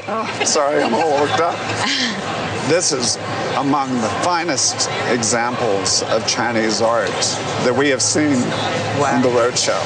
Oh, sorry, I'm all worked up. This is among the finest examples of Chinese art that we have seen on the roadshow.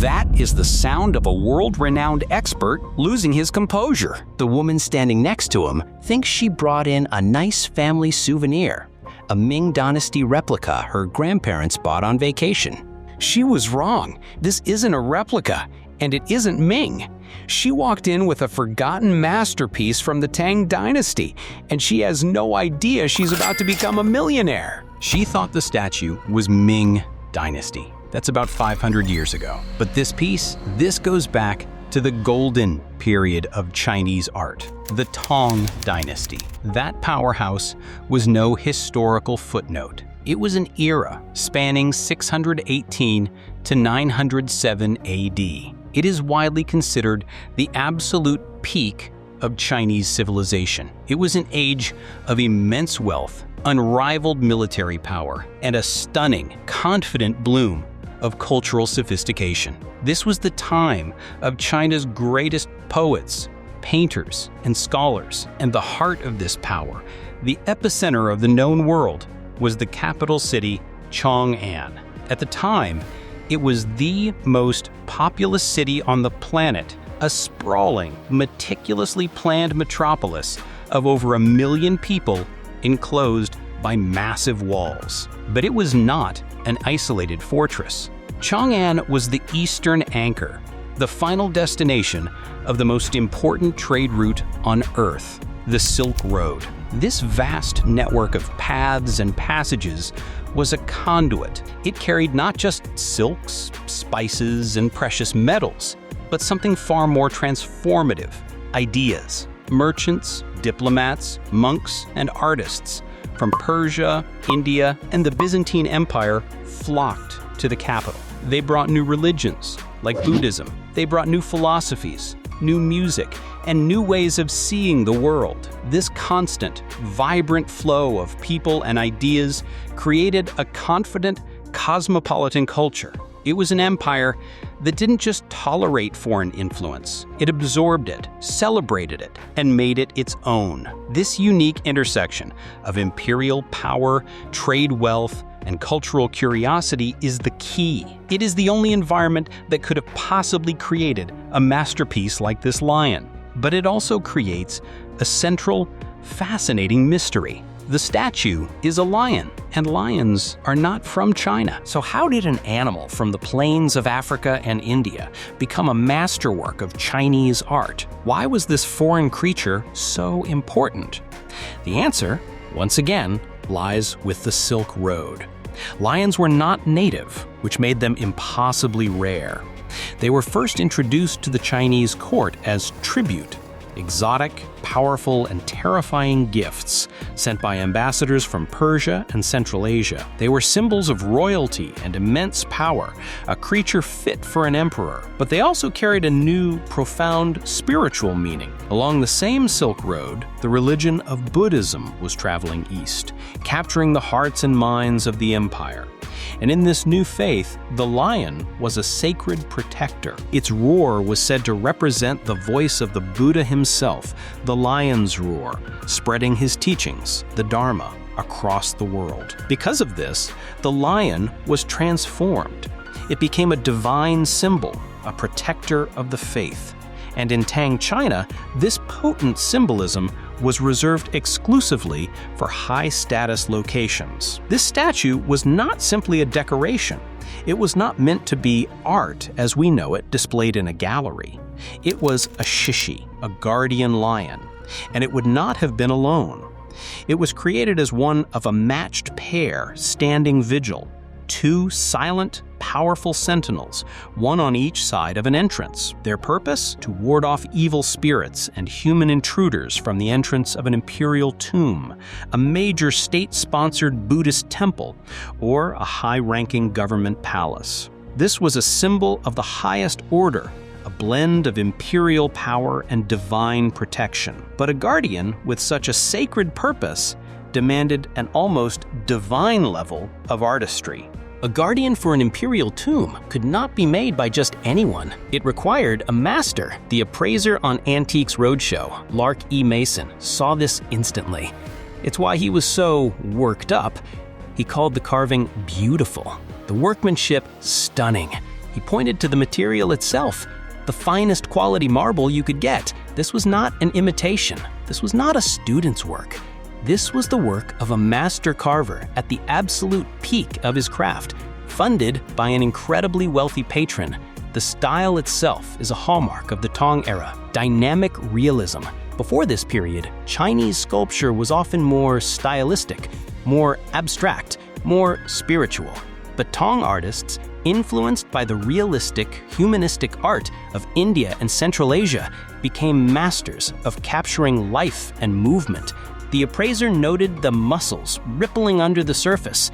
That is the sound of a world-renowned expert losing his composure. The woman standing next to him thinks she brought in a nice family souvenir, a Ming Dynasty replica her grandparents bought on vacation. She was wrong. This isn't a replica, and it isn't Ming. She walked in with a forgotten masterpiece from the Tang Dynasty, and she has no idea she's about to become a millionaire. She thought the statue was Ming Dynasty. That's about 500 years ago. But this goes back to the golden period of Chinese art, the Tang Dynasty. That powerhouse was no historical footnote. It was an era spanning 618 to 907 AD. It is widely considered the absolute peak of Chinese civilization. It was an age of immense wealth, unrivaled military power, and a stunning, confident bloom of cultural sophistication. This was the time of China's greatest poets, painters, and scholars, and the heart of this power, the epicenter of the known world, was the capital city, Chang'an. At the time, it was the most populous city on the planet, a sprawling, meticulously planned metropolis of over 1 million people enclosed by massive walls. But it was not an isolated fortress. Chang'an was the eastern anchor, the final destination of the most important trade route on Earth, the Silk Road. This vast network of paths and passages was a conduit. It carried not just silks, spices, and precious metals, but something far more transformative: ideas. Merchants, diplomats, monks, and artists from Persia, India, and the Byzantine Empire flocked to the capital. They brought new religions, like Buddhism. They brought new philosophies, new music, and new ways of seeing the world. This constant, vibrant flow of people and ideas created a confident, cosmopolitan culture. It was an empire that didn't just tolerate foreign influence. It absorbed it, celebrated it, and made it its own. This unique intersection of imperial power, trade wealth, and cultural curiosity is the key. It is the only environment that could have possibly created a masterpiece like this lion. But it also creates a central, fascinating mystery. The statue is a lion, and lions are not from China. So how did an animal from the plains of Africa and India become a masterwork of Chinese art? Why was this foreign creature so important? The answer, once again, lies with the Silk Road. Lions were not native, which made them impossibly rare. They were first introduced to the Chinese court as tribute, exotic, powerful, and terrifying gifts sent by ambassadors from Persia and Central Asia. They were symbols of royalty and immense power, a creature fit for an emperor. But they also carried a new, profound spiritual meaning. Along the same Silk Road, the religion of Buddhism was traveling east, capturing the hearts and minds of the empire. And in this new faith, the lion was a sacred protector. Its roar was said to represent the voice of the Buddha himself, the lion's roar, spreading his teachings, the Dharma, across the world. Because of this, the lion was transformed. It became a divine symbol, a protector of the faith. And in Tang China, this potent symbolism was reserved exclusively for high-status locations. This statue was not simply a decoration. It was not meant to be art as we know it displayed in a gallery. It was a Shishi, a guardian lion, and it would not have been alone. It was created as one of a matched pair standing vigil, two silent, powerful sentinels, one on each side of an entrance. Their purpose? To ward off evil spirits and human intruders from the entrance of an imperial tomb, a major state-sponsored Buddhist temple, or a high-ranking government palace. This was a symbol of the highest order, a blend of imperial power and divine protection. But a guardian with such a sacred purpose demanded an almost divine level of artistry. A guardian for an imperial tomb could not be made by just anyone. It required a master. The appraiser on Antiques Roadshow, Lark E. Mason, saw this instantly. It's why he was so worked up. He called the carving beautiful, the workmanship stunning. He pointed to the material itself, the finest quality marble you could get. This was not an imitation. This was not a student's work. This was the work of a master carver at the absolute peak of his craft, funded by an incredibly wealthy patron. The style itself is a hallmark of the Tang era, dynamic realism. Before this period, Chinese sculpture was often more stylistic, more abstract, more spiritual. But Tang artists, influenced by the realistic, humanistic art of India and Central Asia, became masters of capturing life and movement. The appraiser noted the muscles rippling under the surface.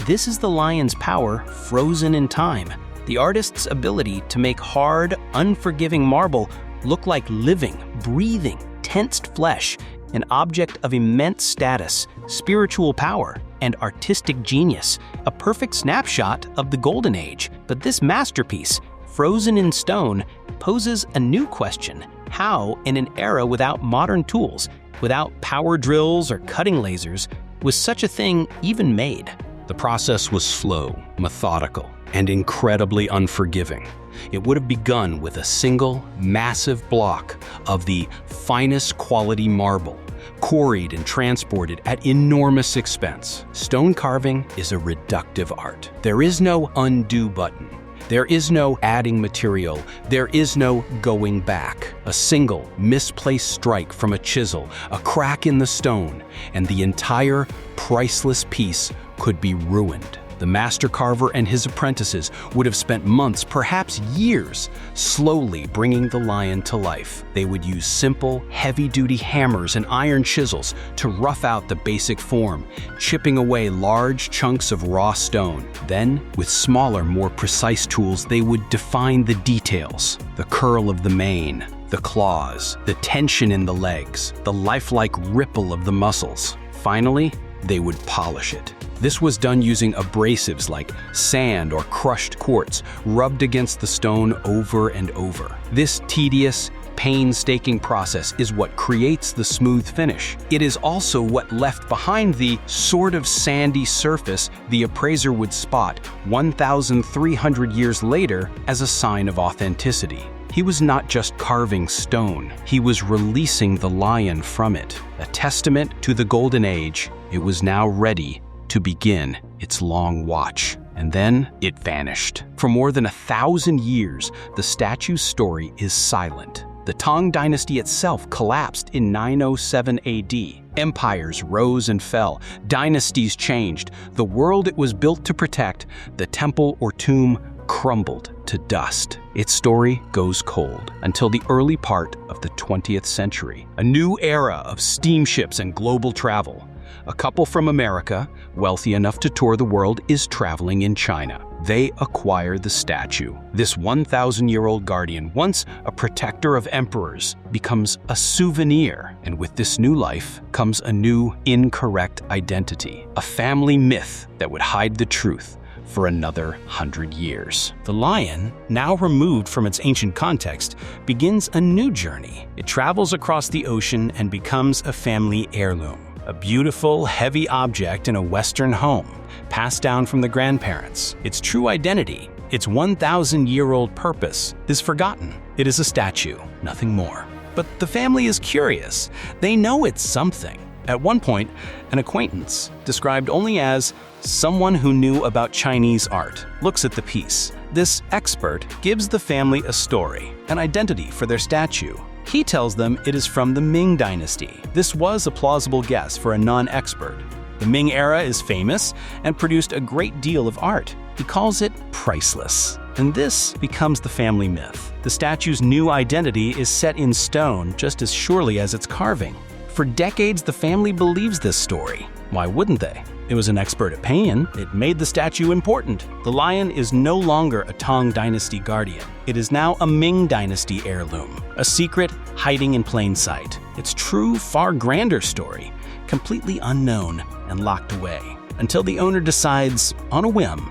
This is the lion's power frozen in time. The artist's ability to make hard, unforgiving marble look like living, breathing, tensed flesh, an object of immense status, spiritual power, and artistic genius, a perfect snapshot of the Golden Age. But this masterpiece, frozen in stone, poses a new question. How, in an era without modern tools, without power drills or cutting lasers, was such a thing even made? The process was slow, methodical, and incredibly unforgiving. It would have begun with a single, massive block of the finest quality marble, quarried and transported at enormous expense. Stone carving is a reductive art. There is no undo button. There is no adding material. There is no going back. A single misplaced strike from a chisel, a crack in the stone, and the entire priceless piece could be ruined. The master carver and his apprentices would have spent months, perhaps years, slowly bringing the lion to life. They would use simple, heavy-duty hammers and iron chisels to rough out the basic form, chipping away large chunks of raw stone. Then, with smaller, more precise tools, they would define the details: the curl of the mane, the claws, the tension in the legs, the lifelike ripple of the muscles. Finally, they would polish it. This was done using abrasives like sand or crushed quartz, rubbed against the stone over and over. This tedious, painstaking process is what creates the smooth finish. It is also what left behind the sort of sandy surface the appraiser would spot 1,300 years later as a sign of authenticity. He was not just carving stone, he was releasing the lion from it. A testament to the Golden Age, it was now ready to begin its long watch. And then it vanished. For more than 1,000 years, the statue's story is silent. The Tang Dynasty itself collapsed in 907 AD. Empires rose and fell, dynasties changed. The world it was built to protect, the temple or tomb, crumbled to dust. Its story goes cold until the early part of the 20th century. A new era of steamships and global travel. A couple from America, wealthy enough to tour the world, is traveling in China. They acquire the statue. This 1,000-year-old guardian, once a protector of emperors, becomes a souvenir. And with this new life comes a new incorrect identity, a family myth that would hide the truth for another 100 years. The lion, now removed from its ancient context, begins a new journey. It travels across the ocean and becomes a family heirloom. A beautiful, heavy object in a Western home, passed down from the grandparents. Its true identity, its 1,000-year-old purpose, is forgotten. It is a statue, nothing more. But the family is curious. They know it's something. At one point, an acquaintance, described only as someone who knew about Chinese art, looks at the piece. This expert gives the family a story, an identity for their statue. He tells them it is from the Ming Dynasty. This was a plausible guess for a non-expert. The Ming era is famous and produced a great deal of art. He calls it priceless. And this becomes the family myth. The statue's new identity is set in stone just as surely as its carving. For decades, the family believes this story. Why wouldn't they? It was an expert opinion. It made the statue important. The lion is no longer a Tang Dynasty guardian. It is now a Ming Dynasty heirloom, a secret hiding in plain sight. Its true, far grander story, completely unknown and locked away, until the owner decides, on a whim,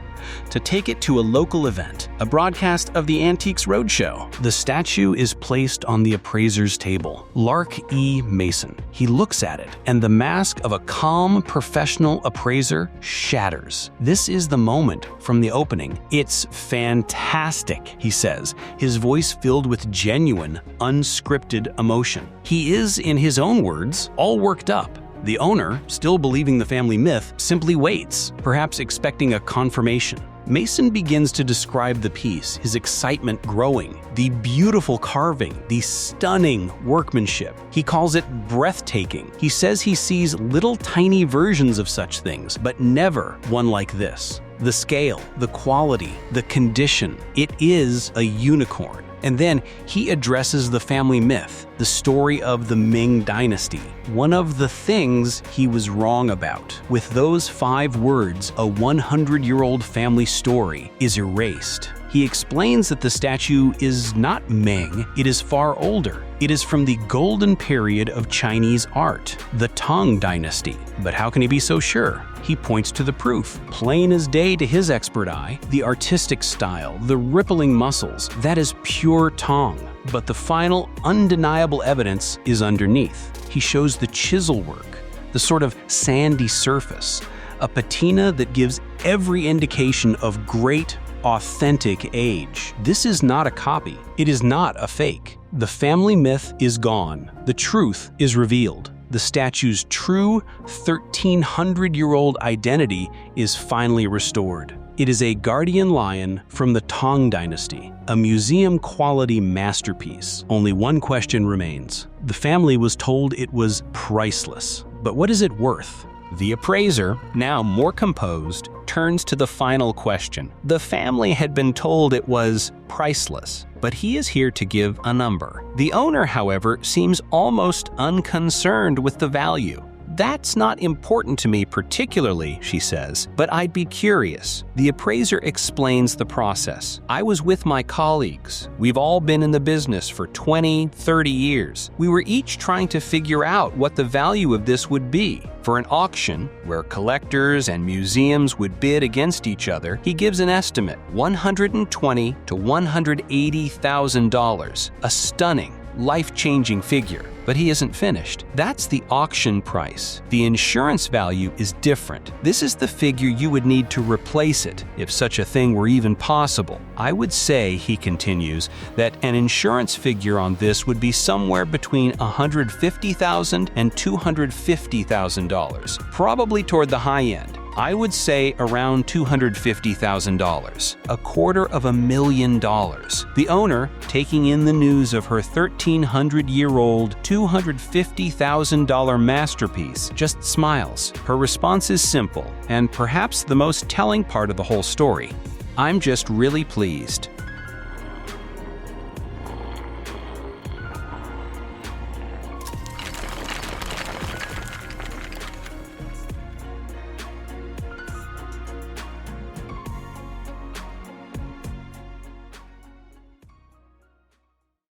to take it to a local event, a broadcast of the Antiques Roadshow. The statue is placed on the appraiser's table. Lark E. Mason. He looks at it, and the mask of a calm, professional appraiser shatters. This is the moment from the opening. "It's fantastic," he says, his voice filled with genuine, unscripted emotion. He is, in his own words, all worked up. The owner, still believing the family myth, simply waits, perhaps expecting a confirmation. Mason begins to describe the piece, his excitement growing, the beautiful carving, the stunning workmanship. He calls it breathtaking. He says he sees little tiny versions of such things, but never one like this. The scale, the quality, the condition, it is a unicorn. And then he addresses the family myth, the story of the Ming Dynasty, one of the things he was wrong about. With those 5 words, a 100-year-old family story is erased. He explains that the statue is not Ming, it is far older. It is from the golden period of Chinese art, the Tang Dynasty. But how can he be so sure? He points to the proof. Plain as day to his expert eye, the artistic style, the rippling muscles, that is pure Tang. But the final, undeniable evidence is underneath. He shows the chisel work, the sort of sandy surface, a patina that gives every indication of great, authentic age. This is not a copy. It is not a fake. The family myth is gone. The truth is revealed. The statue's true 1,300-year-old identity is finally restored. It is a guardian lion from the Tang Dynasty, a museum-quality masterpiece. Only one question remains. The family was told it was priceless, but what is it worth? The appraiser, now more composed, turns to the final question. The family had been told it was priceless, but he is here to give a number. The owner, however, seems almost unconcerned with the value. "That's not important to me particularly," she says, "but I'd be curious." The appraiser explains the process. "I was with my colleagues. We've all been in the business for 20, 30 years. We were each trying to figure out what the value of this would be. For an auction, where collectors and museums would bid against each other, he gives an estimate, $120,000 to $180,000, a stunning, life-changing figure. But he isn't finished. That's the auction price. The insurance value is different. This is the figure you would need to replace it, if such a thing were even possible. I would say," he continues, "that an insurance figure on this would be somewhere between $150,000 and $250,000, probably toward the high end. I would say around $250,000, $250,000. The owner, taking in the news of her 1,300-year-old, $250,000 masterpiece, just smiles. Her response is simple, and perhaps the most telling part of the whole story. "I'm just really pleased.